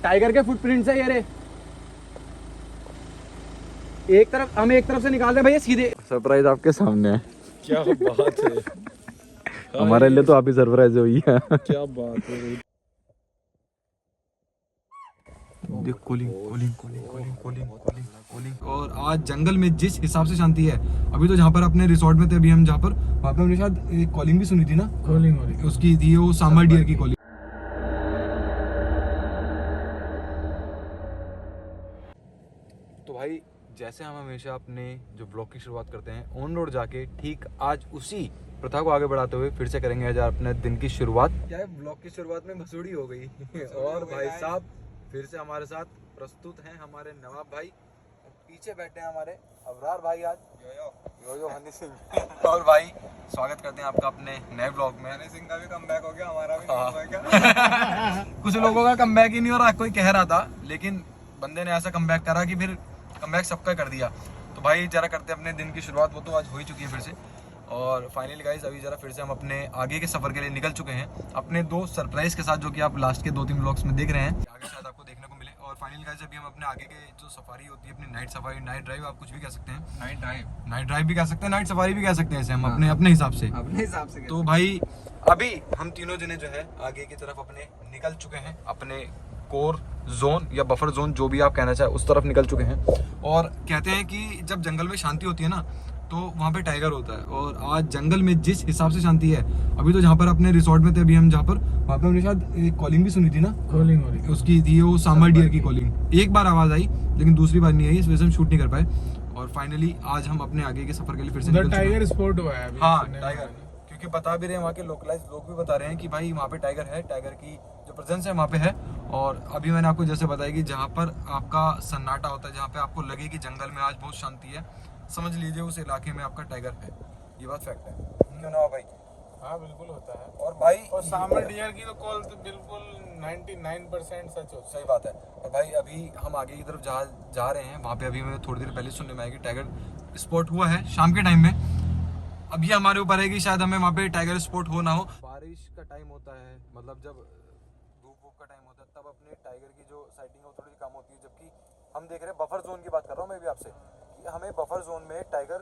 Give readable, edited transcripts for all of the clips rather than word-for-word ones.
Tiger के footprints है ये रे। एक तरफ हम एक तरफ से निकाल रहे हैं भैया सीधे। सरप्राइज आपके सामने है। क्या बात है। हमारे लिए तो आप ही सरप्राइज हुई है। क्या बात है। देख cooling cooling cooling cooling cooling cooling cooling. और आज जंगल में जिस हिसाब से शांति है, अभी तो जहाँ पर अपने रिसोर्ट में थे, अभी हम जहाँ पर वहाँ पे हमने शायद एक कॉलिंग भी सुनी थी ना। कॉलिंग हो रही उसकी थी वो सांबर डियर की कॉलिंग। तो भाई जैसे हम हमेशा अपने जो ब्लॉग की शुरुआत करते हैं ऑन रोड जाके, ठीक आज उसी प्रथा को आगे बढ़ाते हुए फिर से करेंगे आज अपने दिन की शुरुआत। क्या है, ब्लॉग की शुरुआत में मसूड़ी हो गई। और भाई साहब फिर से हमारे साथ प्रस्तुत हैं हमारे नवाब भाई। पीछे बैठे हैं हमारे अबरार भाई। आज यो हनी सिंह। और भाई स्वागत करते हैं आपका अपने नए ब्लॉग में। हनी सिंह का भी कमबैक हो गया, हमारा भी कमबैक है। कुछ लोगों का कमबैक ही नहीं हो रहा, कोई कह रहा था, लेकिन बंदे ने ऐसा कमबैक करा कि फिर कमबैक सबका कर दिया। तो भाई जरा करते हैं अपने दिन की शुरुआत, वो तो आज हो ही चुकी है फिर से। और फाइनली गाइस अभी जरा फिर से हम अपने आगे के सफर के लिए निकल चुके हैं अपने दो सरप्राइज के साथ, जो कि आप लास्ट के 2-3 ब्लॉग्स में देख रहे हैं, आगे शायद आपको देखने को मिले। और फाइनली गाइस अभी हम अपने आगे के जो सफारी होती है, अपनी नाइट सफारी, नाइट ड्राइव, आप कुछ भी कह सकते हैं, नाइट ड्राइव भी कह सकते हैं, नाइट सफारी भी कह सकते हैं, ऐसे हम अपने हिसाब से। तो भाई अभी हम तीनों जने जो है आगे की तरफ अपने निकल चुके हैं, अपने कोर जोन या बफर जोन जो भी आप कहना चाहे उस तरफ निकल चुके हैं। और कहते हैं कि जब जंगल में शांति होती है ना, तो वहाँ पे टाइगर होता है। और आज जंगल में जिस हिसाब से शांति है, अभी तो जहाँ पर अपने रिसोर्ट में थे, अभी हम जहाँ पर वहाँ पे हमने शायद एक कॉलिंग भी सुनी थी ना। कॉलिंग हो रही उसकी थी वो सांबर डियर की कॉलिंग। एक बार आवाज आई लेकिन दूसरी बार नहीं आई, इस वजह से हम शूट नहीं कर पाए। और फाइनली आज हम अपने आगे के सफर के लिए फिर से निकल चुके हैं। टाइगर स्पॉट हुआ है अभी। हाँ टाइगर, क्योंकि बता भी रहे हैं वहाँ के लोकलाइज लोग भी बता रहे हैं कि भाई वहाँ पे टाइगर है, टाइगर की जो प्रेजेंस है वहाँ पे है। और अभी मैंने आपको जैसे बताया कि जहाँ पर आपका सन्नाटा होता है, जहाँ पे आपको लगे कि जंगल में आज बहुत शांति है, समझ लीजिए उस इलाके में आपका टाइगर है। ये बात फैक्ट है, क्यों ना भाई? हाँ बिल्कुल होता है। और भाई और सांबर डियर की तो कॉल तो बिल्कुल 99% सच होता है। सही बात है। और भाई अभी हम आगे की तरफ जा रहे हैं, वहाँ पे अभी हमें थोड़ी देर पहले सुनने में आया कि टाइगर स्पॉट हुआ है शाम के टाइम में। अब ये हमारे ऊपर है कि शायद हमें वहाँ पे टाइगर स्पॉट हो ना हो। बारिश का टाइम होता है, मतलब जब धूप का टाइम होता है, तब अपने टाइगर की जो साइटिंग है वो थोड़ी कम होती है। जबकि हम देख रहे हैं बफर जोन की बात कर रहा हूँ मैं भी आपसे, कि हमें बफर जोन में टाइगर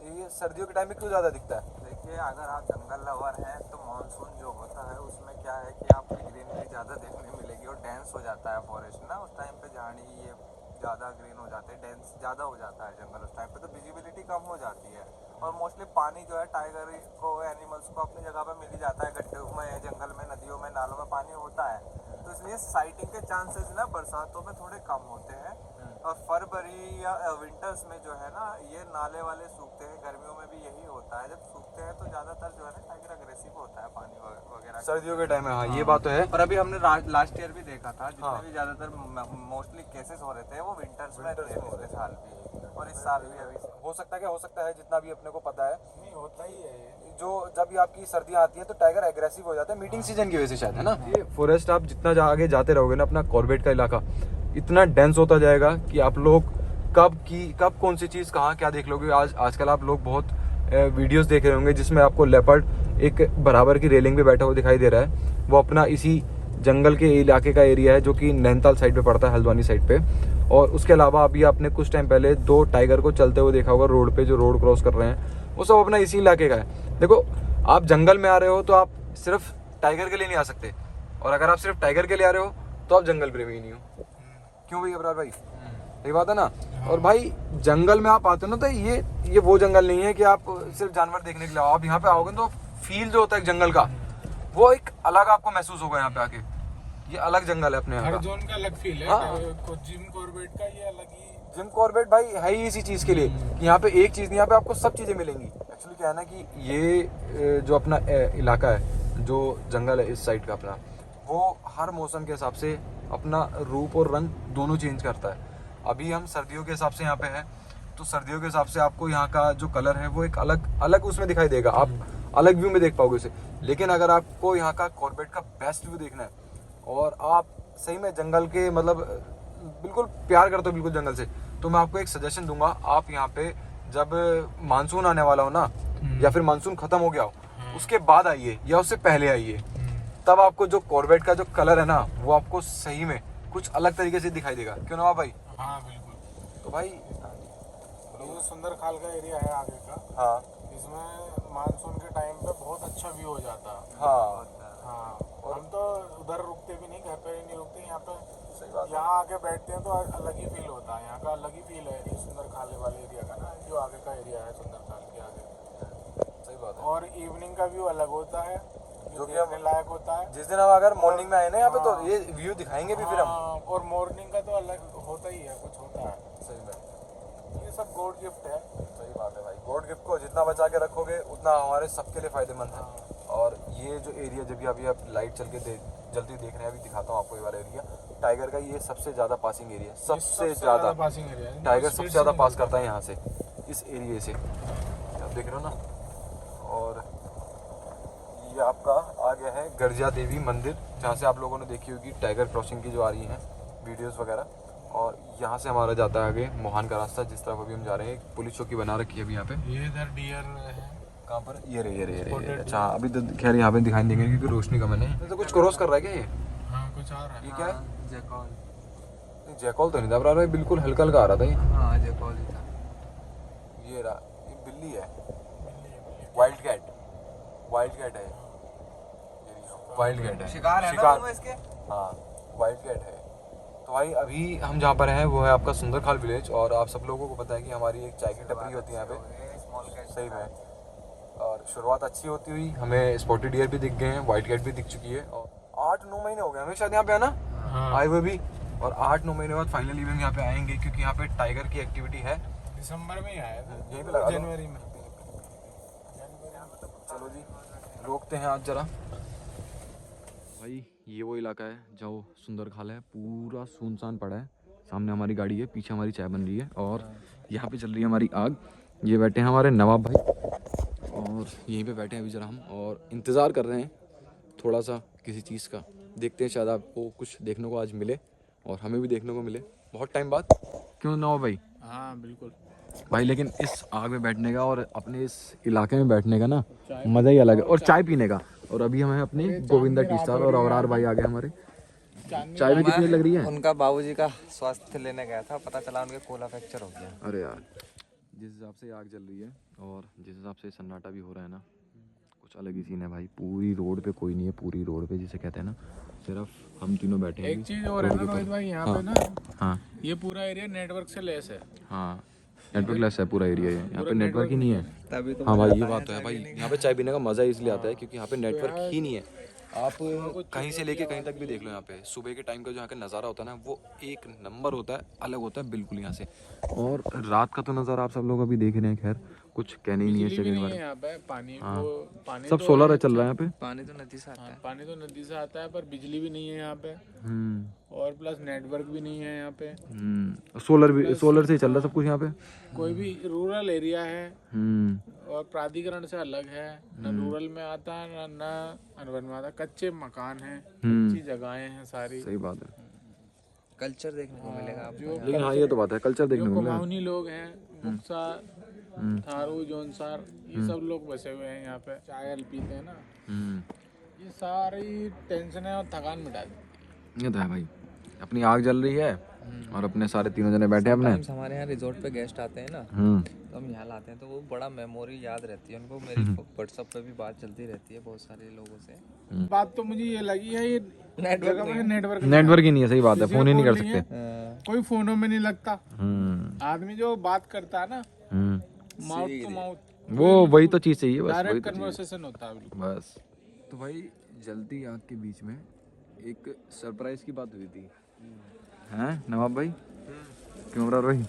ये सर्दियों के टाइम में क्यों ज़्यादा दिखता है? देखिए, अगर आप जंगल लवर हैं तो मानसून जो होता है उसमें क्या है कि आपको ग्रीनरी ज़्यादा देखने मिलेगी और डेंस हो जाता है फॉरेस्ट ना। उस टाइम पे झाड़ी ये ज़्यादा ग्रीन हो जाते हैं, डेंस ज़्यादा हो जाता है जंगल उस टाइम पे, तो विजिबिलिटी कम हो जाती है। और मोस्टली पानी जो है टाइगर को, एनिमल्स को अपनी जगह पे मिल ही जाता है, गड्ढों में, जंगल में, नदियों में, नालों में पानी होता है। तो इसलिए साइटिंग के चांसेस ना बरसातों में थोड़े कम होते हैं। और फरवरी या विंटर्स में जो है ना, ये नाले वाले सूखते हैं। गर्मियों में भी यही होता है, जब सूखते हैं तो ज़्यादातर जो है ना टाइगर अग्रेसिव होता है पानी वगैरह। सर्दियों के टाइम में, हाँ ये बात तो है। और अभी हमने लास्ट ईयर भी देखा था, जितने भी ज़्यादातर मोस्टली केसेस हो रहे थे वो विंटर्स में थे पिछले साल भी, और इस साल भी। अभी हो सकता है जितना भी अपने को पता है, नहीं होता ही है ये। जो जब भी आपकी सर्दियाँ आती हैं तो टाइगर एग्रेसिव हो जाता है, मीटिंग सीजन की वजह से शायद, है ना। ये फॉरेस्ट आप जितना आगे जाते रहोगे ना, अपना कॉर्बेट का इलाका इतना डेंस होता जाएगा कि आप लोग कब कौन सी चीज़ कहाँ क्या देख लोगे। आजकल आप लोग बहुत वीडियोस देख रहे होंगे जिसमें आपको लेपर्ड एक बराबर की रेलिंग पे बैठा हुआ दिखाई दे रहा है। वो अपना इसी जंगल के इलाके का एरिया है, जो कि नैनीताल साइड पे पड़ता है, हल्द्वानी साइड पे। और उसके अलावा अभी आपने कुछ टाइम पहले 2 टाइगर को चलते हुए देखा होगा रोड पे, जो रोड क्रॉस कर रहे हैं, वो सब अपना इसी इलाके का है। देखो, आप जंगल में आ रहे हो तो आप सिर्फ टाइगर के लिए नहीं आ सकते, और अगर आप सिर्फ टाइगर के लिए आ रहे हो तो आप जंगल प्रेमी ही नहीं हो। क्यों भाई अबरार भाई, सही बात है ना। और भाई जंगल में आप आते हो ना, तो ये वो जंगल नहीं है कि आप सिर्फ जानवर देखने के लिए आओ। आप यहाँ पे आओगे तो फील जो होता है जंगल का, वो एक अलग आपको महसूस होगा यहाँ पे आके। ये अलग जंगल है अपने यहाँ हर का। जोन का अलग फील है। हाँ। जिम कॉर्बेट का ये अलग ही। जिम कॉर्बेट भाई है ही इसी चीज़ के लिए कि यहाँ पे एक चीज़ नहीं, यहाँ पे आपको सब चीज़ें मिलेंगी। एक्चुअली क्या है ना कि ये जो अपना इलाका है, जो जंगल है इस साइड का अपना, वो हर मौसम के हिसाब से अपना रूप और रंग दोनों चेंज करता है। अभी हम सर्दियों के हिसाब से यहाँ पे हैं, तो सर्दियों के हिसाब से आपको यहाँ का जो कलर है वो एक अलग उसमें दिखाई देगा, आप अलग व्यू में देख पाओगे उसे। लेकिन अगर आपको यहाँ का कॉर्बेट का बेस्ट व्यू देखना है, और आप सही में जंगल के मतलब बिल्कुल प्यार करते हो बिल्कुल जंगल से, तो मैं आपको एक सजेशन दूंगा। आप यहाँ पे जब मानसून आने वाला हो ना, या फिर मानसून खत्म हो गया हो, उसके बाद आइए या उससे पहले आइए, तब आपको जो कॉर्बेट का जो कलर है ना, वो आपको सही में कुछ अलग तरीके से दिखाई देगा, क्यों नवाब भाई? हाँ बिल्कुल। तो भाई ये सुंदर खाल का एरिया है आगे का, हाँ इसमें मानसून के टाइम पे बहुत अच्छा व्यू हो जाता है। हाँ हाँ, और हम तो उधर रुकते भी नहीं, घर पे ही नहीं रुकते, यहाँ पे सही बात है। यहाँ आके बैठते हैं तो अलग ही फील होता है, यहाँ का अलग ही फील है इस सुंदर खाल वाले एरिया का ना, जो आगे का एरिया है सुंदर खाल के आगे। सही बात है। और इवनिंग का व्यू अलग होता है, जो कि देखने लायक होता है। जिस दिन हम अगर मॉर्निंग में आए ना यहाँ पे, तो ये व्यू दिखाएंगे भी फिर हम। हाँ, और मॉर्निंग का तो अलग होता ही है, कुछ होता है। सही में, ये सब गॉड गिफ्ट है। सही बात है भाई। गॉड गिफ्ट को जितना बचा के रखोगे उतना हमारे सबके लिए फायदेमंद है। और ये जो एरिया जब भी अभी आप लाइट चल के जलती देख रहे हैं, अभी दिखाता हूँ आपको ये वाला एरिया टाइगर का। ये सबसे ज़्यादा पासिंग एरिया है, सबसे ज़्यादा पासिंग एरिया है, टाइगर स्पीड सबसे से ज़्यादा नहीं पास करता है यहाँ से, इस एरिया से, आप देख रहे हो ना। और ये आपका आ गया है गर्जिया देवी मंदिर, जहाँ से आप लोगों ने देखी होगी टाइगर क्रॉसिंग की जो आ रही हैं वीडियोस वगैरह। और यहाँ से हमारा जाता है आगे मोहान का रास्ता, जिस तरफ अभी हम जा रहे हैं। पुलिस चौकी बना रखी है अभी यहाँ पे। ये इधर डियर है। कहाँ पर? ये रे। अच्छा अभी तो खैर यहाँ पे दिखाई देंगे क्योंकि रोशनी कम है। नहीं तो कुछ क्रॉस कर रहा है क्या ये? हाँ, कुछ आ रहा है। ये क्या है? जैकॉल। नहीं, जैकॉल तो नहीं था भाई, बिल्कुल हल्का हल्का आ रहा था ये। हाँ जैकॉल ही था। ये रहा, ये बिल्ली है, वाइल्ड कैट है। वाइल्ड कैट है, शिकार है ना वो इसके? हाँ वाइल्ड कैट है। तो भाई अभी हम जहाँ पर हैं वो है आपका सुंदर खाल विलेज। और आप सब लोगों को पता है कि हमारी एक चाय की टपरी होती है यहाँ पे, स्मॉल कैट। सही में। और शुरुआत अच्छी होती हुई हमें स्पॉटेड डियर भी दिख गए हैं, वाइट कैट भी दिख चुकी है। और 8-9 महीने हो गए हमें शायद यहाँ पे आना, आए हुए भी। और 8-9 महीने बाद फाइनली हम यहाँ पे आएंगे, क्योंकि यहाँ पे टाइगर की एक्टिविटी है। दिसंबर में ही आया था, यहीं पे लगा दो। जनवरी में। चलो जी रोकते हैं आज जरा। भाई ये वो इलाका है जो सुंदर खाल है, पूरा सुनसान पड़ा है। सामने हमारी गाड़ी है, पीछे हमारी चाय बन रही है और यहाँ पे चल रही है हमारी आग। ये बैठे हैं हमारे नवाब भाई और यहीं पे बैठे हैं अभी जरा हम, और इंतज़ार कर रहे हैं थोड़ा सा किसी चीज़ का। देखते हैं शायद आपको कुछ देखने को आज मिले और हमें भी देखने को मिले बहुत टाइम बाद, क्यों नवाब भाई? हाँ बिल्कुल भाई लेकिन इस आग में बैठने का और अपने इस इलाके में बैठने का ना मज़ा ही अलग है, और चाय पीने का। और अभी हमें अपनी गोविंदा टी स्टार और अवरार भाई आ गए हमारे। चाय भी कितनी लग रही है? उनका बाबूजी का स्वास्थ्य लेने गया था, पता चला उनके कोला फ्रैक्चर हो गया। अरे यार, जिस हिसाब से आग जल रही है और जिस हिसाब से सन्नाटा भी हो रहा है ना, कुछ अलग ही सीन है भाई। पूरी रोड पे कोई नहीं है, पूरी रोड पे जिसे कहते हैं ना, सिर्फ हम तीनों बैठे हैं। एक चीज और है ना रोहित भाई, यहाँ पे ना हाँ ये पूरा एरिया नेटवर्क से लेस है। हाँ नेटवर्क लेस है पूरा एरिया, यहाँ पे नेटवर्क ही नहीं है। तभी तो हाँ भाई ये बात तो है भाई, यहाँ पे चाय पीने का मज़ा इसलिए आता है क्योंकि यहाँ पे नेटवर्क ही नहीं है। आप कहीं से लेके कहीं तक भी देख लो, यहाँ पे सुबह के टाइम का जो यहाँ का नज़ारा होता है ना, वो एक नंबर होता है, अलग होता है बिल्कुल यहाँ से। और रात का तो नज़ारा आप सब लोग अभी देख रहे हैं, खैर कुछ कहने ही नहीं है इस जगह के बारे में। यहाँ पे पानी हाँ। वो पानी सब तो सोलर चल रहा है यहाँ पे। पानी तो नदी से आता है। पानी तो नदी से आता है, पर बिजली भी नहीं है यहाँ पे, और प्लस नेटवर्क भी नहीं है यहाँ पे। सोलर से ही चल रहा है सब कुछ यहाँ पे। कोई भी रूरल एरिया है और प्राधिकरण से अलग है, न रूरल में आता है न अर्बन में आता। कच्चे मकान हैं, कच्ची जगहें हैं सारी। सही बात है, कल्चर देखने को मिलेगा आपको। लेकिन हाँ ये तो बात है, कल्चर देखने जो को मिला। कुमाऊनी लोग हैं, बुक्सा, थारू, जौनसार, ये सब लोग बसे हुए हैं यहाँ पे। चाय पीते हैं ना, ये सारी टेंशन और थकान मिटा देती है। ये तो है भाई, अपनी आग जल रही है और अपने सारे तीनों जने बैठे हैं अपने। हमारे यहाँ रिजॉर्ट पे गेस्ट आते हैं ना, तो हम यहाँ लाते हैं तो वो बड़ा मेमोरी याद रहती है उनको। मेरी व्हाट्सएप पे भी बात चलती रहती है बहुत सारे लोगों से। बात तो मुझे ये लगी है, ये नेटवर्क ही नहीं है। सही बात है, फोन ही नहीं कर सकते, कोई फोनों में नहीं लगता। आदमी जो बात करता है ना, माउथ टू माउथ, वो वही तो चीज़ चाहिए बस, वही डायरेक्ट तो चाहिए कन्वर्सेशन होता है बिल्कुल। बस। तो भाई जलती आग के बीच में एक सरप्राइज की बात हुई थी, हैं नवाब भाई? क्यों रहा भाई?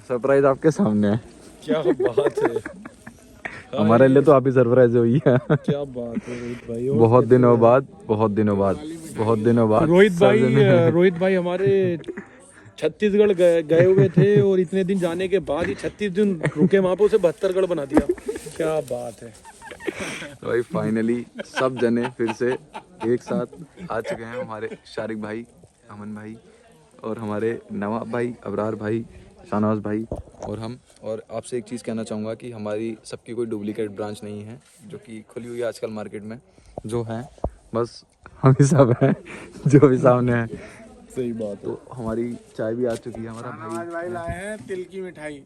सरप्राइज आपके सामने है। क्या बात है, हमारे लिए तो आप ही सरप्राइज हुई है। क्या बात है रोहित भाई। बहुत दिनों बाद रोहित भाई हमारे छत्तीसगढ़ गए हुए थे और इतने दिन जाने के बाद ही 36 दिन रुके वहाँ पे, उसे 72 गढ़ बना दिया। क्या बात है। तो भाई फाइनली सब जने फिर से एक साथ आ चुके हैं, हमारे शारिक भाई, अमन भाई और हमारे नवाब भाई, अबरार भाई, शाहनवाज भाई और हम। और आपसे एक चीज़ कहना चाहूँगा कि हमारी सबकी कोई डुप्लीकेट ब्रांच नहीं है जो कि खुली हुई है आजकल मार्केट में। जो है बस हम ही सब हैं जो भी सामने हैं। सही बात है। तो हमारी चाय भी आ चुकी है, हमारा आज भाई लाए हैं तिल की मिठाई।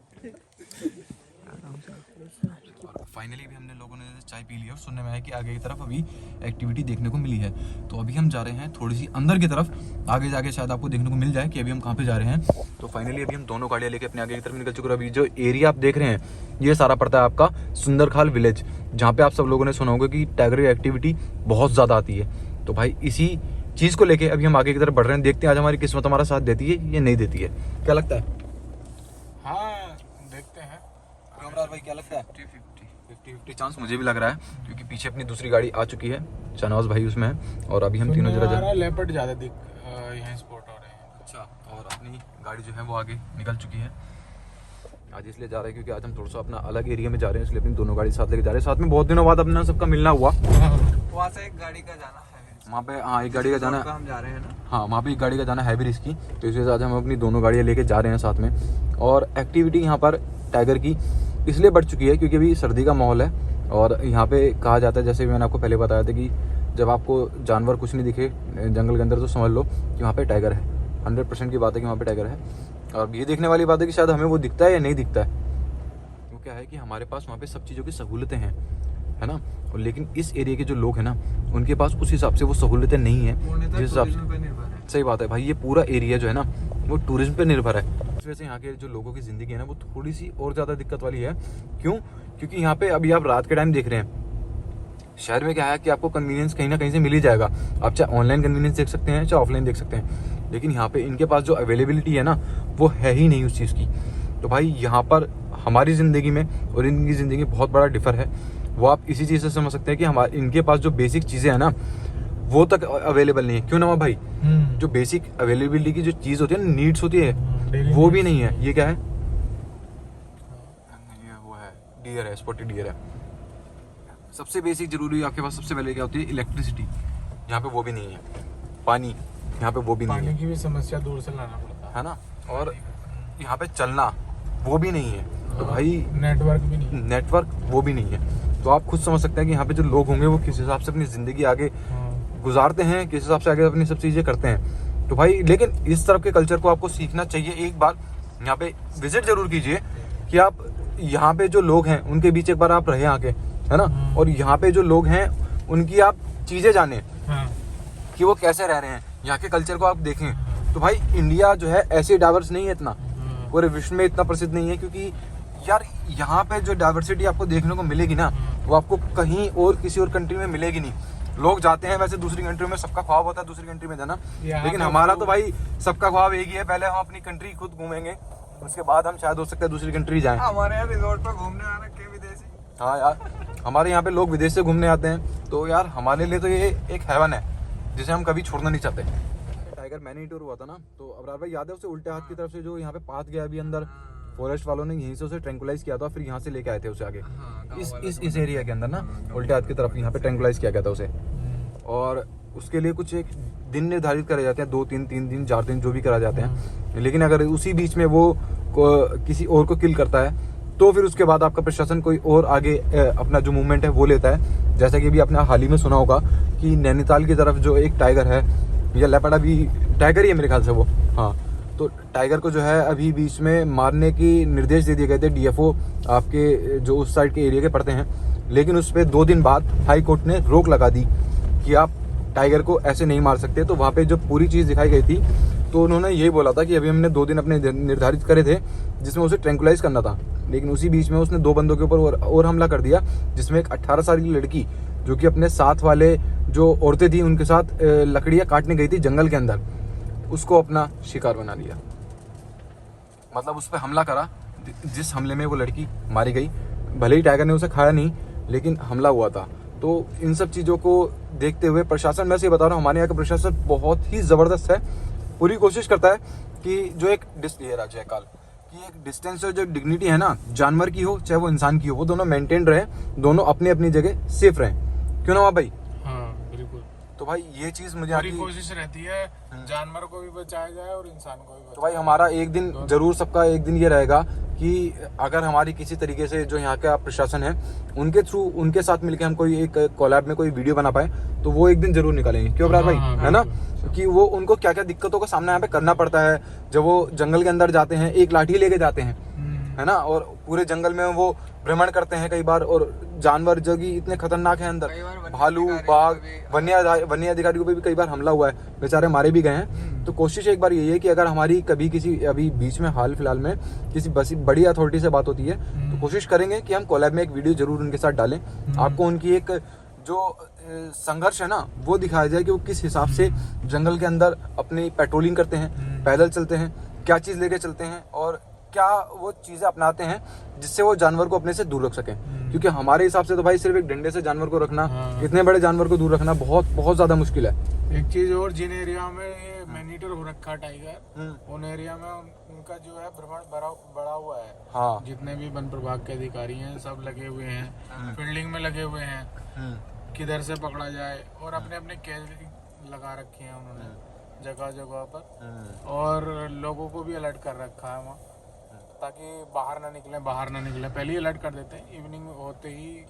फाइनली भी हमने लोगों ने चाय पी ली और सुनने में आया कि आगे की तरफ अभी एक्टिविटी देखने को मिली है। तो अभी हम जा रहे हैं थोड़ी सी अंदर की तरफ, आगे जाके शायद आपको देखने को मिल जाए कि अभी हम कहाँ पे जा रहे हैं। तो फाइनली अभी हम दोनों गाड़ियाँ लेके अपने आगे की तरफ निकल चुके हैं। अभी जो एरिया आप देख रहे हैं ये सारा पड़ता है आपका सुंदरखाल विलेज, जहाँ पे आप सब लोगों ने सुना होगा कि टाइगर की एक्टिविटी बहुत ज़्यादा आती है। तो भाई इसी चीज़ को लेके अभी हम आगे की तरफ बढ़ रहे हैं, देखते हैं आज हमारी किस्मत हमारा साथ देती है या नहीं देती है। क्या लगता है? हाँ देखते हैं। भाई क्या लगता है? 50-50 चांस मुझे भी लग रहा है, क्योंकि पीछे अपनी दूसरी गाड़ी आ चुकी है, शहनाज भाई उसमें है, और अभी हम तीनों जरा लेपर्ड ज्यादा यहाँ स्पॉट हो रहे हैं। अच्छा, और अपनी गाड़ी जो है वो आगे निकल चुकी है। आज इसलिए जा रहे हैं क्योंकि आज हम थोड़ा सा अपना अलग एरिया में जा रहे हैं, इसलिए अपनी दोनों गाड़ी साथ लेके जा रहे हैं। साथ में बहुत दिनों बाद अपना सबका मिलना हुआ। वहाँ से एक गाड़ी का जाना है वहाँ पे, हाँ एक गाड़ी का जाना है, हम जा रहे हैं ना। हाँ वहाँ पे एक गाड़ी का जाना है भी रिस्की, तो इसलिए आज हम अपनी दोनों गाड़ियाँ लेके जा रहे हैं साथ में। और एक्टिविटी यहाँ पर टाइगर की इसलिए बढ़ चुकी है क्योंकि अभी सर्दी का माहौल है, और यहाँ पे कहा जाता है, जैसे मैंने आपको पहले बताया था, कि जब आपको जानवर कुछ नहीं दिखे जंगल के अंदर तो समझ लो कि वहाँ पे टाइगर है। 100% की बात है कि वहाँ पे टाइगर है। और ये देखने वाली बात है कि शायद हमें वो दिखता है या नहीं दिखता है। वो क्या है कि हमारे पास वहाँ पे सब चीज़ों की सहूलतें हैं, है ना, और लेकिन इस एरिया के जो लोग हैं ना उनके पास उस हिसाब से वो सहूलतें नहीं है जिस हिसाब से। सही बात है भाई, ये पूरा एरिया जो है ना वो टूरिज्म पे निर्भर है। इस वजह से यहाँ के जो लोगों की ज़िंदगी है ना वो थोड़ी सी और ज़्यादा दिक्कत वाली है। क्यों? क्योंकि यहाँ पे अभी आप रात के टाइम देख रहे हैं, शहर में क्या है कि आपको कन्वीनियंस कहीं ना कहीं से मिल ही जाएगा। आप चाहे ऑनलाइन कन्वीनियंस देख सकते हैं चाहे ऑफलाइन देख सकते हैं, लेकिन यहाँ पे इनके पास जो अवेलेबिलिटी है ना वो है ही नहीं उस चीज़ की। तो भाई यहाँ पर हमारी ज़िंदगी में और इनकी ज़िंदगी में बहुत बड़ा डिफर है। वो आप इसी चीज़ से समझ सकते हैं कि हमारे इनके पास जो बेसिक चीज़ें हैं ना वो तक अवेलेबल नहीं है। क्यों ना भाई? जो बेसिक अवेलेबिलिटी की जो चीज़ होती है ना, नीड्स होती है, वो भी नहीं है। ये क्या है? ये वो है डियर है, स्पॉटेड डियर है। सबसे बेसिक जरूरी आपके पास सबसे पहले क्या होती है? इलेक्ट्रिसिटी। यहाँ पे वो भी नहीं है। पानी यहाँ पे वो भी नहीं है, पानी की भी समस्या दूर से लाना पड़ता है ना। और यहाँ पे चलना वो भी नहीं है। तो भाई नेटवर्क भी नहीं। नेटवर्क वो भी नहीं है। तो आप खुद समझ सकते हैं कि यहाँ पे जो लोग होंगे वो किस हिसाब से अपनी ज़िंदगी आगे गुजारते हैं, किस हिसाब से आगे अपनी सब चीज़ें करते हैं। तो भाई लेकिन इस तरफ के कल्चर को आपको सीखना चाहिए। एक बार यहाँ पे विजिट जरूर कीजिए कि आप यहाँ पे जो लोग हैं उनके बीच एक बार आप रहे आके, है ना, और यहाँ पे जो लोग हैं उनकी आप चीज़ें जाने कि वो कैसे रह रहे हैं, यहाँ के कल्चर को आप देखें। तो भाई इंडिया जो है ऐसे डाइवर्स नहीं है, इतना पूरे विश्व में इतना प्रसिद्ध नहीं है, क्योंकि यार यहाँ पे जो डाइवर्सिटी आपको देखने को मिलेगी ना वो आपको कहीं और किसी और कंट्री में मिलेगी नहीं। लोग जाते हैं वैसे दूसरी कंट्री में, सबका ख्वाब होता है दूसरी कंट्री में जाना, लेकिन हमारा तो भाई सबका ख्वाब एक ही है, पहले हम अपनी कंट्री खुद घूमेंगे, उसके बाद हम शायद हो सकता है दूसरी कंट्री जाएं। हमारे यहाँ रिजॉर्ट पर घूमने आ रखे हैं विदेशी। हाँ यार, हमारे यहाँ पे लोग विदेश से घूमने आते हैं, तो यार हमारे लिए तो ये एक हेवन है जिसे हम कभी छोड़ना नहीं चाहते। टाइगर मैनी टूर हुआ था ना, तो अबरार भाई याद है उसे उल्टे हाथ की तरफ से जो यहाँ पे पाथ गया अभी अंदर, फॉरेस्ट वालों ने यहीं से उसे ट्रैंकुलाइज किया था, फिर यहाँ से लेके आए थे उसे आगे इस एरिया के अंदर ना, उल्टे हाथ की तरफ यहाँ पे ट्रैंकुलाइज किया गया था उसे। और उसके लिए कुछ एक दिन निर्धारित करे जाते हैं, 2-3 दिन 4 दिन जो भी करा जाते हैं, लेकिन अगर उसी बीच में वो किसी और को किल करता है तो फिर उसके बाद आपका प्रशासन कोई और आगे अपना जो मूवमेंट है वो लेता है। जैसा कि अभी आपने हाल ही में सुना होगा कि नैनीताल की तरफ जो एक टाइगर है, या लेपर्ड, अभी टाइगर ही है मेरे ख्याल से वो, हाँ, तो टाइगर को जो है अभी बीच में मारने की निर्देश दे दिए गए थे डीएफओ आपके जो उस साइड के एरिया के पड़ते हैं, लेकिन उस पर 2 दिन बाद हाई कोर्ट ने रोक लगा दी कि आप टाइगर को ऐसे नहीं मार सकते। तो वहाँ पे जो पूरी चीज़ दिखाई गई थी तो उन्होंने यही बोला था कि अभी हमने 2 दिन अपने निर्धारित करे थे जिसमें उसे ट्रैंकुलाइज करना था, लेकिन उसी बीच में उसने 2 बंदों के ऊपर और हमला कर दिया, जिसमें एक 18 साल की लड़की जो कि अपने साथ वाले जो औरतें थी उनके साथ लकड़ियाँ काटने गई थी जंगल के अंदर, उसको अपना शिकार बना लिया। मतलब उस पर हमला करा, जिस हमले में वो लड़की मारी गई, भले ही टाइगर ने उसे खाया नहीं लेकिन हमला हुआ था। तो इन सब चीज़ों को देखते हुए प्रशासन, मैं से बता रहा हूँ, हमारे यहाँ का प्रशासन बहुत ही ज़बरदस्त है, पूरी कोशिश करता है कि जो एक जयकाल कि एक डिस्टेंस और जो डिग्निटी है ना, जानवर की हो चाहे वो इंसान की हो, वो दोनों मेंटेन रहे, दोनों अपनी अपनी जगह सेफ रहें। क्यों ना भाई? हाँ बिल्कुल। तो भाई ये चीज़ मुझे पूरी कोशिश रहती है जानवर को भी बचाया जाए और इंसान को भी बचाया। तो भाई हमारा एक दिन जरूर सबका एक दिन ये रहेगा कि अगर हमारी किसी तरीके से जो यहाँ का प्रशासन है उनके थ्रू उनके साथ मिलके हम कोई एक कोलैब में कोई वीडियो बना पाए तो वो एक दिन जरूर निकालेंगे, क्यों अबरार भाई? है ना, कि वो उनको क्या क्या दिक्कतों का सामना यहाँ पे करना पड़ता है जब वो जंगल के अंदर जाते हैं, एक लाठी लेके जाते हैं, है ना, और पूरे जंगल में वो भ्रमण करते हैं कई बार, और जानवर जो कि इतने खतरनाक हैं अंदर, भालू, बाघ, वन्य अधिकारी को भी कई बार हमला हुआ है, बेचारे मारे भी गए हैं। तो कोशिश एक बार यही है कि अगर हमारी कभी किसी अभी बीच में हाल फिलहाल में किसी बड़ी अथॉरिटी से बात होती है तो कोशिश करेंगे कि हम कोलैब में एक वीडियो जरूर उनके साथ डालें, आपको उनकी एक जो संघर्ष है ना वो दिखाया जाए कि वो किस हिसाब से जंगल के अंदर अपनी पेट्रोलिंग करते हैं, पैदल चलते हैं, क्या चीज़ लेके चलते हैं और क्या वो चीज़ें अपनाते हैं जिससे वो जानवर को अपने से दूर रख सकें। क्योंकि हमारे हिसाब से तो भाई सिर्फ एक डंडे से जानवर को रखना, इतने बड़े जानवर को दूर रखना बहुत बहुत ज़्यादा मुश्किल है। एक चीज और, जिन एरिया में ये मैनीटर हो रखा टाइगर, उन एरिया में उनका जो है भ्रमण बड़ा हुआ है। हाँ, जितने भी वन प्रभाग के अधिकारी हैं सब लगे हुए हैं, फील्डिंग में लगे हुए हैं, किधर से पकड़ा जाए, और अपने अपने कैद लगा रखे हैं उन्होंने जगह जगह पर, और लोगों को भी अलर्ट कर रखा है वहाँ ताकि बाहर ना निकले। पहले ही अलर्ट कर देते हैं, इवनिंग होते ही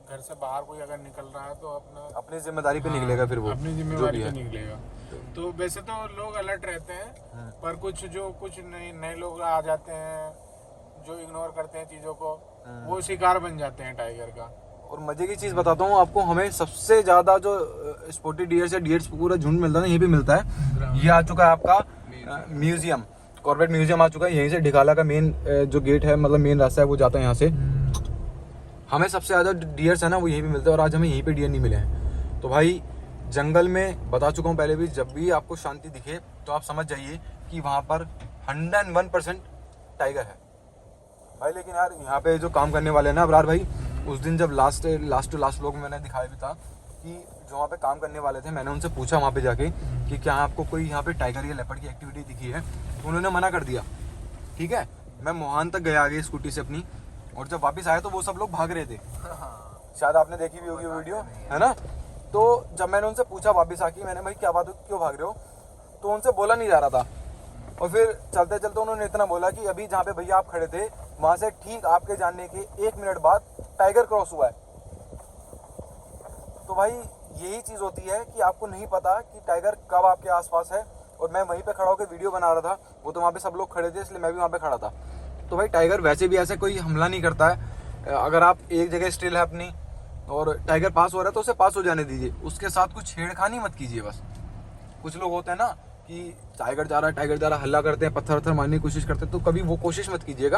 घर से बाहर कोई अगर निकल रहा है तो अपनी जिम्मेदारी पे निकलेगा, फिर वो अपनी जिम्मेवारी पे निकलेगा। तो वैसे तो लोग अलर्ट रहते हैं, पर कुछ नए लोग आ जाते हैं जो इग्नोर करते हैं चीजों को, वो शिकार बन जाते हैं टाइगर का। और मजे की चीज बताता हूँ आपको, हमें सबसे ज्यादा जो स्पॉटेड डियर्स या डियर्स पूरा झुंड मिलता है ना, यहीं पे मिलता है। ये आ चुका है आपका म्यूजियम, कॉर्बेट म्यूजियम आ चुका है। यहीं से ढिकाला का मेन जो गेट है, मतलब मेन रास्ता है, वो जाता है यहाँ से। हमें सबसे ज्यादा डियर्स है ना वो यहीं पे मिलते हैं, और आज हमें यहीं पे डियर नहीं मिले हैं। तो भाई जंगल में बता चुका हूँ पहले भी, जब भी आपको शांति दिखे तो आप समझ जाइए कि वहाँ पर 101% टाइगर है भाई। लेकिन यार यहाँ पे जो काम करने वाले हैं ना अबरार भाई, उस दिन जब लास्ट लोग मैंने दिखाया भी था कि जो वहाँ पे काम करने वाले थे, मैंने उनसे पूछा वहाँ पे जाके कि क्या आपको कोई यहाँ पे टाइगर या लेपर्ड की एक्टिविटी दिखी है, तो उन्होंने मना कर दिया। ठीक है, मैं मोहान तक गया आगे स्कूटी से अपनी, और जब वापस आया तो वो सब लोग भाग रहे थे। शायद आपने देखी भी होगी वीडियो, है ना। तो जब मैंने उनसे पूछा वापस आके, मैंने भाई क्या बात हो, क्यों भाग रहे हो, तो उनसे बोला नहीं जा रहा था। और फिर चलते चलते उन्होंने इतना बोला कि अभी जहाँ पे भैया आप खड़े थे वहाँ से ठीक आपके जाने के 1 मिनट बाद टाइगर क्रॉस हुआ है। तो भाई यही चीज़ होती है कि आपको नहीं पता कि टाइगर कब आपके आसपास है। और मैं वहीं पे खड़ा होकर वीडियो बना रहा था, वो तो वहाँ पे सब लोग खड़े थे, इसलिए मैं भी वहाँ पे खड़ा था। तो भाई टाइगर वैसे भी ऐसे कोई हमला नहीं करता है। अगर आप एक जगह स्टिल है अपनी और टाइगर पास हो रहा है तो उसे पास हो जाने दीजिए, उसके साथ कुछ छेड़खानी मत कीजिए बस। कुछ लोग होते हैं ना कि टाइगर जा रहा है, हल्ला करते हैं, पत्थर मारने की कोशिश करते हैं, तो कभी वो कोशिश मत कीजिएगा,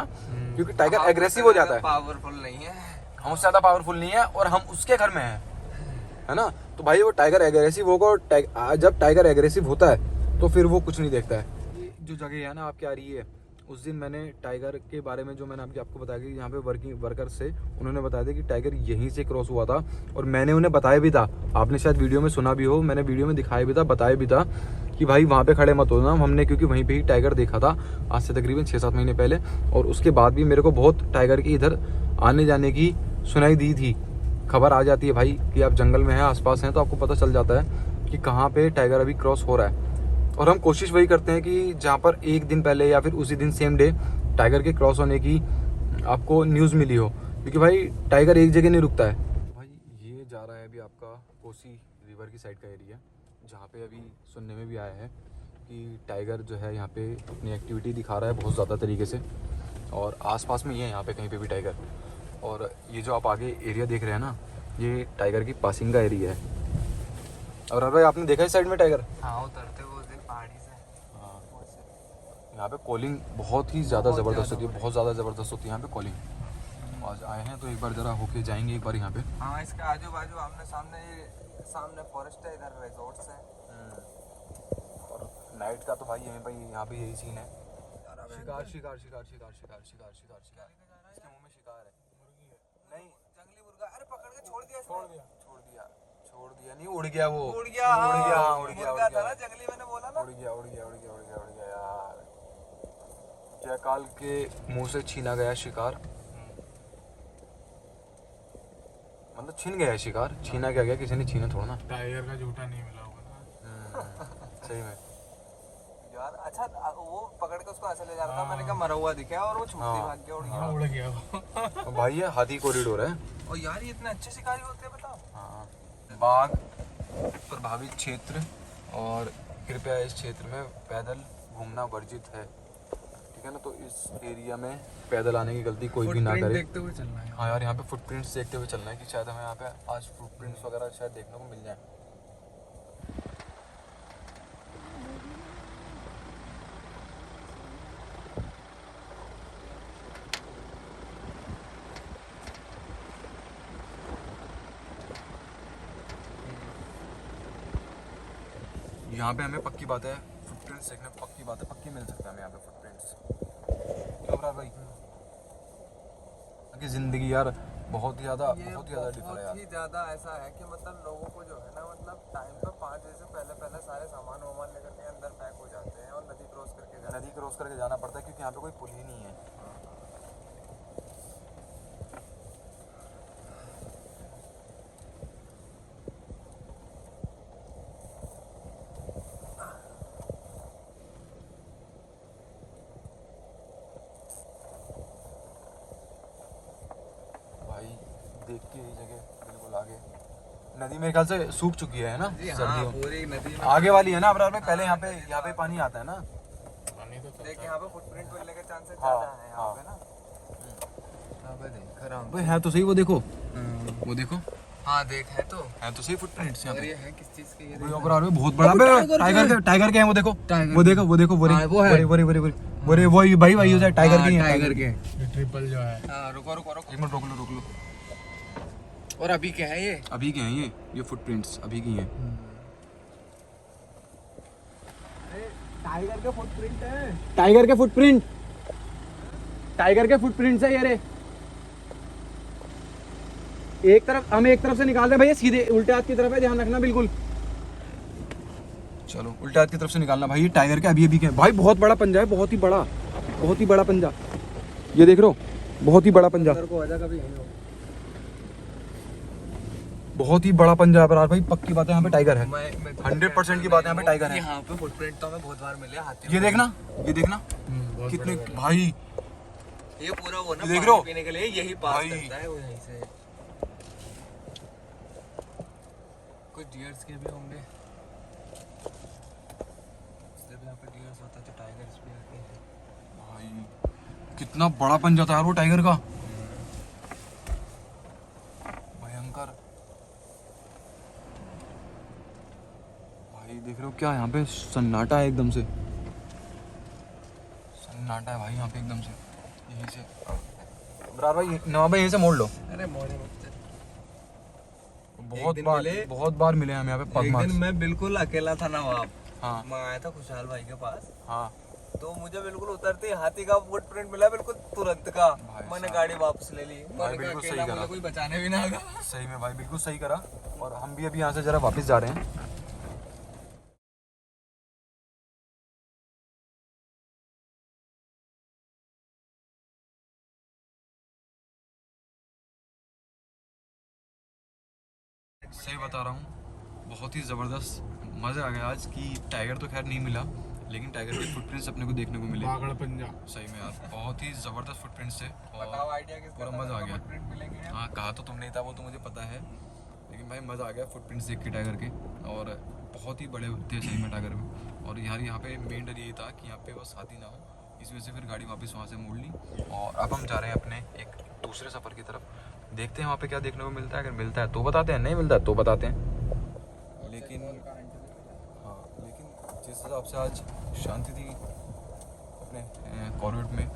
क्योंकि टाइगर एग्रेसिव हो जाता है। पावरफुल नहीं है, हमसे ज़्यादा पावरफुल नहीं है, और हम उसके घर में हैं, है ना। तो भाई वो टाइगर एग्रेसिव होगा, जब टाइगर एग्रेसिव होता है तो फिर वो कुछ नहीं देखता है। ये जो जगह है ना आपकी आ रही है, उस दिन मैंने टाइगर के बारे में जो मैंने आपको बताया कि यहाँ पे वर्किंग वर्कर्स से उन्होंने बताया था कि टाइगर यहीं से क्रॉस हुआ था, और मैंने उन्हें बताया भी था, आपने शायद वीडियो में सुना भी हो, मैंने वीडियो में दिखाया भी था, बताया भी था कि भाई वहाँ पे खड़े मत होना हमने, क्योंकि वहीं पे ही टाइगर देखा था आज से तकरीबन 6-7 महीने पहले। और उसके बाद भी मेरे को बहुत टाइगर की इधर आने जाने की सुनाई दी थी। खबर आ जाती है भाई कि आप जंगल में हैं, आसपास हैं, तो आपको पता चल जाता है कि कहाँ पे टाइगर अभी क्रॉस हो रहा है। और हम कोशिश वही करते हैं कि जहाँ पर एक दिन पहले या फिर उसी दिन सेम डे टाइगर के क्रॉस होने की आपको न्यूज़ मिली हो, क्योंकि भाई टाइगर एक जगह नहीं रुकता है। भाई ये जा रहा है अभी आपका कोसी रिवर की साइड का एरिया, जहाँ पे अभी सुनने में भी आया है कि टाइगर जो है यहाँ पे अपनी एक्टिविटी दिखा रहा है बहुत ज़्यादा तरीके से, और आसपास में ही है यहाँ पे कहीं पे भी टाइगर। और ये जो आप आगे एरिया देख रहे हैं ना, ये टाइगर की पासिंग का एरिया है। और भाई आपने देखा इस साइड में टाइगर? हाँ, उतरते वो दिन पहाड़ी से। हाँ, यहाँ पे कॉलिंग बहुत ही ज़्यादा ज़बरदस्त होती है, बहुत ज़्यादा ज़बरदस्त होती है यहाँ पे कॉलिंग। आज आए हैं तो एक बार ज़रा होके जाएंगे एक बार यहाँ पे। हाँ, इसके आजू बाजू आमने सामने फॉरेस्ट है, इधर रिजॉर्ट्स हैं। और नाइट का तो भाई यहाँ पे यही सीन है। शिकार शिकार शिकार शिकार शिकार शिकार शिकार शिकार, इसके मुंह में शिकार है, नहीं जंगली मुर्गा, अरे पकड़ के छोड़ दिया नहीं, उड़ गया वो, उड़ गया मुर्गा था ना जंगली, मैंने बोला ना। उड़ गया यार। जयकाल के मुंह से छीना गया शिकार, मतलब छीन गया शिकार, छीना क्या गया, किसी ने छीना थोड़ा ना। टाइगर का झूठा नहीं मिला होगा ना। सही में बाद अच्छा वो पकड़ के उसको ऐसे ले जा रहा था, मैंने कहा मरा हुआ दिखा और वो छूट के भाग गया, उड़ गया। उड़ गया वो। तो भाई ये हाथी कॉरिडोर है। और यार ये इतने अच्छे शिकारी होते हैं बताओ। हाँ, बाघ प्रभावित क्षेत्र और कृपया इस क्षेत्र में पैदल घूमना वर्जित है, ठीक है ना। तो इस एरिया में पैदल आने की गलती कोई भी ना करे। देखते हुए चलना है। हाँ यार, यहाँ पे फुटप्रिंट्स देखते हुए चलना है कि शायद हमें यहाँ पे आज फुटप्रिंट्स वगैरह शायद देखने को मिल जाए। यहाँ पे हमें पक्की बात है फुटप्रिंट्स देखने, पक्की बात है, पक्की मिल सकता है हमें यहाँ पे फुटप्रिंट्स। क्यों ब्रा भाई? कि जिंदगी यार बहुत ही ज़्यादा डिफर है यार। बहुत ही ज़्यादा ऐसा है कि मतलब लोगों को जो है ना, मतलब टाइम पे 5 बजे से पहले पहले सारे सामान वामान लेकर के अंदर पैक हो जाते हैं और नदी क्रॉस करके जाना पड़ता है क्योंकि यहाँ पे कोई पुल ही नहीं है। भाई देख के ये जगह बिल्कुल आगे नदी मेरे ख्याल से सूख चुकी है ना सर्दियों। पूरी नदी में आगे वाली है ना अबरार में, पहले यहाँ पे पानी आता है ना। पानी तो चलता देख यहाँ पे फुटप्रिंट मिलने के चांसेस हाँ, ज़्यादा हैं यहाँ पे ना। यहाँ पे देख आराम भाई है तो सही, वो देखो वो देखो, हाँ देख है तो सही फुटप्रिंट्स यहाँ और पे। ये है किस चीज़ के, ये भाई अबरार में बहुत बड़ा टाइगर के हैं, वो देखो वो देखो वो वही भाई वही हो टाइगर के हैं, टाइगर के। ये ट्रिपल जो है। हाँ रुको रुको रुको। एक मिनट रोक लो। और अभी क्या है ये? अभी के हैं ये फुटप्रिंट्स अभी की हैं। टाइगर के फुटप्रिंट है। टाइगर के फुटप्रिंट्स है ये रे। एक तरफ से निकाल रहे भैया, सीधे उल्टे हाथ की तरफ है, ध्यान रखना बिल्कुल। चलो उल्टे हाथ की तरफ से निकालना भाई। ये टाइगर के अभी के हैं भाई, बहुत बड़ा पंजा है, बहुत ही बड़ा पंजा। ये देख रहे हो, बहुत ही बड़ा पंजा, बहुत ही बड़ा पंजा है भाई। पक्की बात है यहाँ पे टाइगर है, 100% की बात है यहाँ पे टाइगर है। यहाँ पे फुटप्रिंट तो हमें बहुत बार मिले हाथी। ये देखना बहुत कितने बड़े-बड़े। भाई, ये पूरा वो ना ये देख रहे हो? पानी पीने के लिए यही पास भाई। करता है वो यहीं से। कुछ डियर्स के भी होंगे, इसलिए भी यहाँ पे डियर्स होता है तो टाइगर्स भी आते हैं। भाई कितना बड़ा पंजा था यार वो टाइगर का, भयंकर। भाई देख रहे हो क्या, यहाँ पे सन्नाटा है एकदम से, सन्नाटा है भाई यहाँ पे एकदम से। यहीं से बराबर भाई, नवाब भाई यहीं से मोड़ लो। अरे मोरे मत। बहुत बार मिले हम यहाँ पे पग एक मार्क्स। दिन मैं बिल्कुल अकेला था नवाब, हाँ मैं आया था खुशहाल भाई के पास, हाँ तो मुझे बिल्कुल उतरते ही हाथी का फुटप्रिंट मिला बिल्कुल तुरंत का। भाई मैंने साहब। गाड़ी वापस ले ली, भाई मैंने कहा बिल्कुल सही अकेला करा। मुझे कोई बचाने भी ना आएगा। सही में भाई बिल्कुल सही करा। और हम भी अभी यहाँ से जरा वापस जा रहे हैं। सही बता रहा हूँ, बहुत ही ज़बरदस्त मज़ा आ गया आज की। टाइगर तो खैर नहीं मिला, लेकिन टाइगर के फुटप्रिंट्स अपने को देखने को मिले। बागड़ पंजा। सही में यार बहुत ही ज़बरदस्त फुटप्रिंट्स थे बताओ और आइडिया किसका पूरा था, मज़ा आ सबको गया। फुटप्रिंट मिलेंगे। हाँ कहा तो तुमने ही था, वो तो मुझे पता है, लेकिन भाई मज़ा आ गया फुटप्रिंट्स देख के टाइगर के। और बहुत ही बड़े थे सही में टाइगर में। और यार यहाँ पे मेन डर यही था कि यहाँ पे बस हाथी ना हो, इस वजह से फिर गाड़ी वापस वहाँ से मोड़ ली। और अब हम जा रहे हैं अपने एक दूसरे सफ़र की तरफ। देखते हैं वहाँ पे क्या देखने को मिलता है, अगर मिलता है तो बताते हैं, नहीं मिलता है तो बताते हैं। लेकिन हाँ, लेकिन जिस हिसाब से आज शांति थी अपने कॉर्बेट में,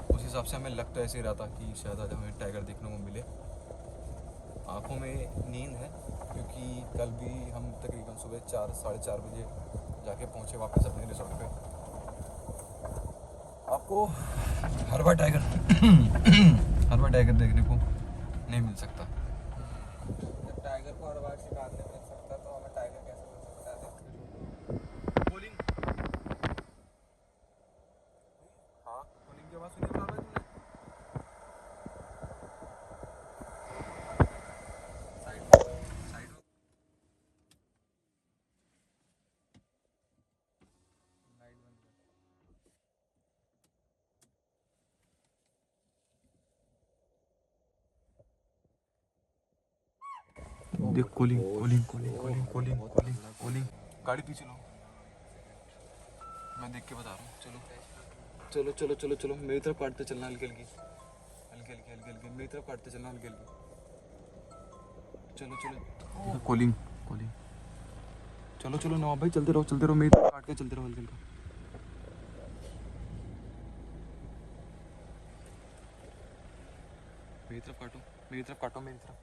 उस हिसाब से हमें लग तो ऐसे ही रहा था कि शायद आज हमें टाइगर देखने को मिले। आँखों में नींद है क्योंकि कल भी हम तकरीबन सुबह 4-4:30 बजे जाके पहुँचे वापस अपने रिसोर्ट पे। आपको हर बार टाइगर देखने को नहीं मिल सकता। जब टाइगर को हर बार शिकार नहीं मिल सकता तो हमें टाइगर कैसे मिल सकता है? हाँ, कॉलिंग की आवाज़ सुनी अपना तुमने? साइड में लाइट बंद कर। देख calling calling calling calling calling calling calling. गाड़ी पीछे लो, मैं देख के बता रहा हूँ। चलो चलो चलो चलो चलो, मेरी तरफ काटते चलना हल्की हल्की हल्की हल्की हल्की हल्की, मेरी तरफ काटते चलना हल्की हल्की। चलो चलो कॉलिंग कॉलिंग। चलो चलो नवाब भाई चलते रहो, मेरी तरफ काट के चलते रहो हल्की हल्की। मेरी तरफ काटो, मेरी तरफ काटो, मेरी तरफ।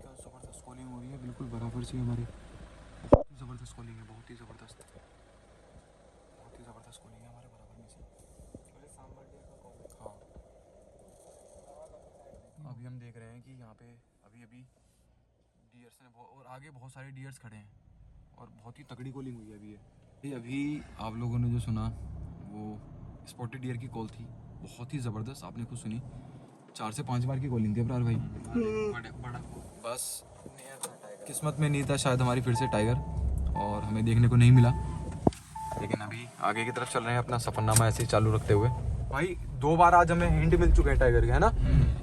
क्या ज़बरदस्त कॉलिंग हो रही है, बिल्कुल बराबर से हमारी। बहुत ही ज़बरदस्त कॉलिंग है, बहुत ही ज़बरदस्त कॉलिंग है हमारे बराबर में से। हाँ अभी हम देख रहे हैं कि यहाँ पे अभी अभी डियर्स ने और आगे बहुत सारे डियर्स खड़े हैं और बहुत ही तगड़ी कॉलिंग हुई है अभी ये। अभी आप लोगों ने जो सुना वो स्पॉटेड डियर की कॉल थी, बहुत ही ज़बरदस्त, आपने खुद सुनी। 4 से 5 बार की कॉलिंग थी अब्रार भाई। बड़ा बस किस्मत में नहीं था शायद हमारी फिर से टाइगर, और हमें देखने को नहीं मिला। लेकिन अभी आगे की तरफ चल रहे हैं अपना सफरनामा ऐसे ही चालू रखते हुए। भाई 2 बार आज हमें हिंट मिल चुके हैं टाइगर के, है ना।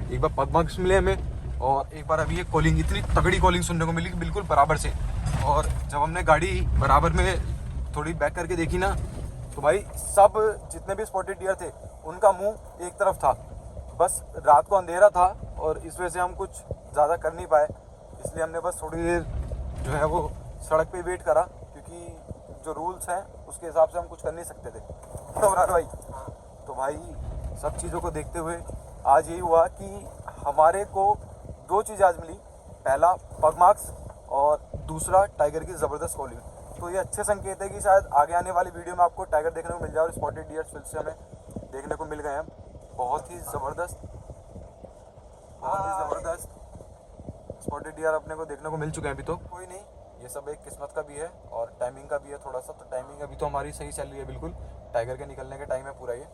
एक बार पगमग्स मिले हमें, और एक बार अभी ये कॉलिंग, इतनी तगड़ी कॉलिंग सुनने को मिली कि बिल्कुल बराबर से। और जब हमने गाड़ी बराबर में थोड़ी बैक करके देखी ना, तो भाई सब जितने भी स्पॉटेड डियर थे उनका मुंह एक तरफ था। बस रात को अंधेरा था और इस वजह से हम कुछ ज़्यादा कर नहीं पाए, इसलिए हमने बस थोड़ी देर जो है वो सड़क पे वेट करा, क्योंकि जो रूल्स हैं उसके हिसाब से हम कुछ कर नहीं सकते थे। तो भाई तो भाई सब चीज़ों को देखते हुए आज यही हुआ कि हमारे को 2 चीज़ आज मिली, पहला पग मार्क्स और दूसरा टाइगर की ज़बरदस्त कॉलिंग। तो ये अच्छे संकेत है कि शायद आगे आने वाली वीडियो में आपको टाइगर देखने को मिल जाए और स्पॉटेड डियर्स फिर से हमें देखने को मिल गए हैं। बहुत ही ज़बरदस्त स्पॉटेड डियर अपने को देखने को मिल चुके हैं अभी। तो कोई नहीं, ये सब एक किस्मत का भी है और टाइमिंग का भी है थोड़ा सा। तो टाइमिंग अभी तो हमारी सही चल रही है बिल्कुल, टाइगर के निकलने का टाइम है पूरा ये।